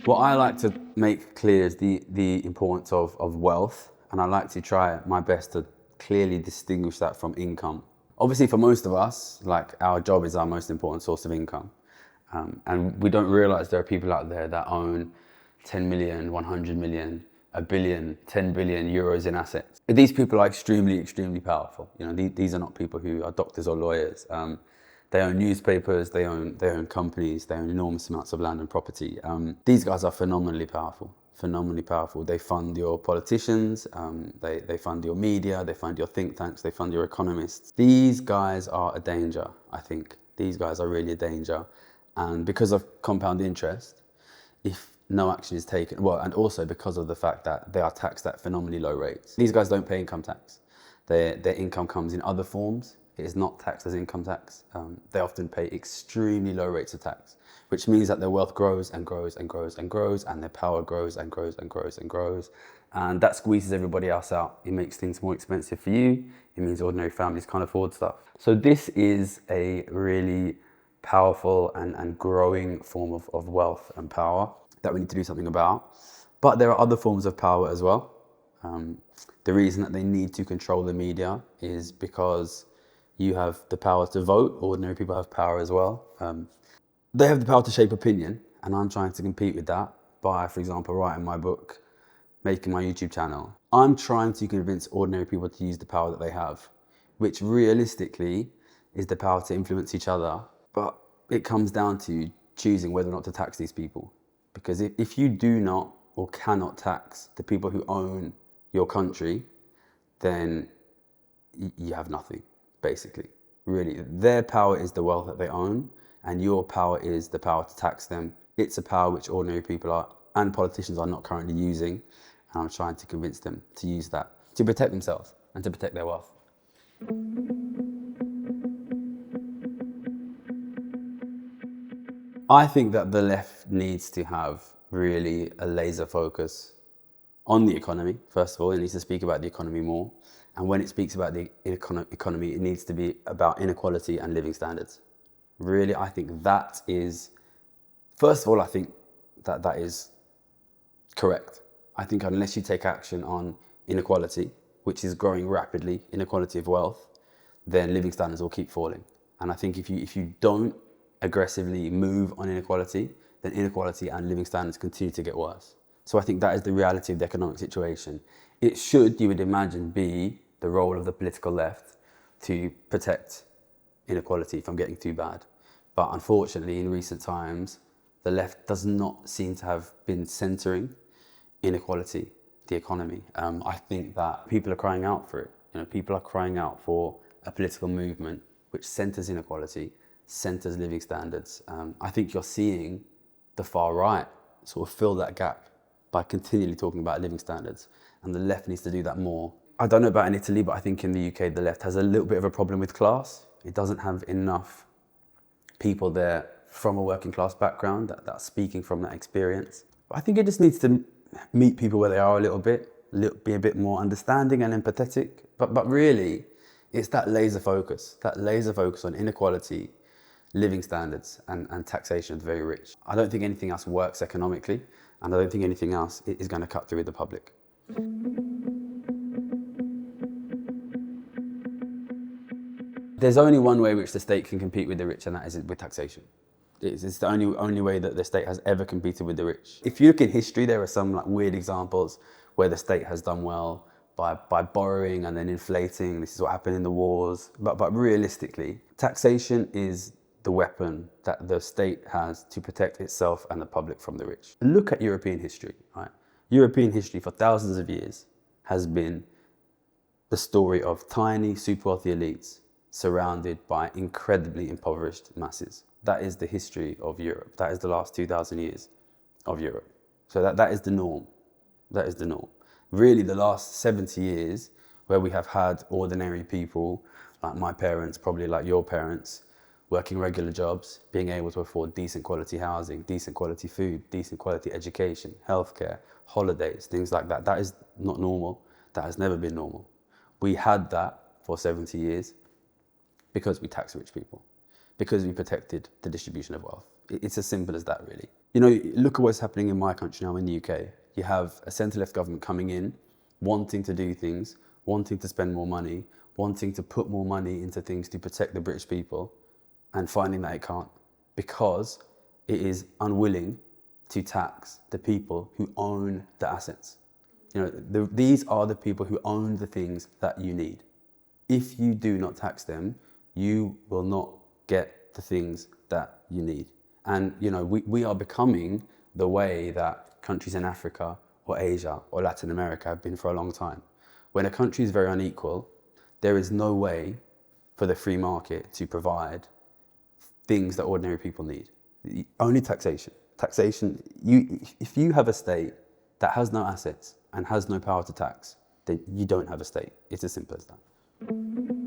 What I like to make clear is the importance of wealth, and I like to try my best to clearly distinguish that from income. Obviously, for most of us, like, our job is our most important source of income. And we don't realize there are people out there that own 10 million, 100 million, a billion, 10 billion euros in assets. These people are extremely, extremely powerful. You know, these are not people who are doctors or lawyers. They own newspapers, they own companies, they own enormous amounts of land and property. These guys are phenomenally powerful. They fund your politicians, they fund your media, they fund your think tanks, they fund your economists. These guys are a danger, I think. These guys are really a danger. And because of compound interest, if no action is taken, well, and also because of the fact that they are taxed at phenomenally low rates. These guys don't pay income tax. Their income comes in other forms. It is not taxed as income tax. They often pay extremely low rates of tax, which means that their wealth grows and grows and grows and grows, and their power grows and grows and grows and grows. And that squeezes everybody else out. It makes things more expensive for you. It means ordinary families can't afford stuff. So this is a really powerful and growing form of wealth and power that we need to do something about. But there are other forms of power as well. The reason that they need to control the media is because you have the power to vote. Ordinary people have power as well. They have the power to shape opinion, and I'm trying to compete with that by, for example, writing my book, making my YouTube channel. I'm trying to convince ordinary people to use the power that they have, which realistically is the power to influence each other. But it comes down to choosing whether or not to tax these people. Because if you do not or cannot tax the people who own your country, then you have nothing, basically. Really, their power is the wealth that they own, and your power is the power to tax them. It's a power which ordinary people are and politicians are not currently using, and I'm trying to convince them to use that to protect themselves and to protect their wealth. I think that the left needs to have really a laser focus on the economy. First of all, it needs to speak about the economy more. And when it speaks about the economy, it needs to be about inequality and living standards. Really, I think that is, first of all, I think that is correct. I think unless you take action on inequality, which is growing rapidly, inequality of wealth, then living standards will keep falling. And I think if you don't aggressively move on inequality, then inequality and living standards continue to get worse. So I think that is the reality of the economic situation. It should, you would imagine, be the role of the political left to protect inequality from getting too bad. But unfortunately, in recent times, the left does not seem to have been centering inequality, the economy. I think that people are crying out for it. You know, people are crying out for a political movement which centers inequality, centers living standards. I think you're seeing the far right sort of fill that gap by continually talking about living standards, and the left needs to do that more. I don't know about in Italy, but I think in the UK, the left has a little bit of a problem with class. It doesn't have enough people there from a working class background that are speaking from that experience. But I think it just needs to meet people where they are a little bit, be a bit more understanding and empathetic. But really, it's that laser focus on inequality, living standards, and taxation of the very rich. I don't think anything else works economically, and I don't think anything else is going to cut through with the public. There's only one way which the state can compete with the rich, and that is with taxation. It's the only way that the state has ever competed with the rich. If you look in history, there are some like weird examples where the state has done well by borrowing and then inflating. This is what happened in the wars. But realistically, taxation is the weapon that the state has to protect itself and the public from the rich. Look at European history, right? European history for thousands of years has been the story of tiny, super wealthy elites surrounded by incredibly impoverished masses. That is the history of Europe. That is the last 2,000 years of Europe. So that is the norm. That is the norm. Really, the last 70 years, where we have had ordinary people, like my parents, probably like your parents, working regular jobs, being able to afford decent quality housing, decent quality food, decent quality education, healthcare, holidays, things like that. That is not normal. That has never been normal. We had that for 70 years because we taxed rich people, because we protected the distribution of wealth. It's as simple as that, really. You know, look at what's happening in my country now in the UK. You have a centre-left government coming in, wanting to do things, wanting to spend more money, wanting to put more money into things to protect the British people, and finding that it can't because it is unwilling to tax the people who own the assets. You know, these are the people who own the things that you need. If you do not tax them, you will not get the things that you need. And, you know, we are becoming the way that countries in Africa or Asia or Latin America have been for a long time. When a country is very unequal, there is no way for the free market to provide things that ordinary people need. Only taxation. Taxation, if you have a state that has no assets and has no power to tax, then you don't have a state. It's as simple as that.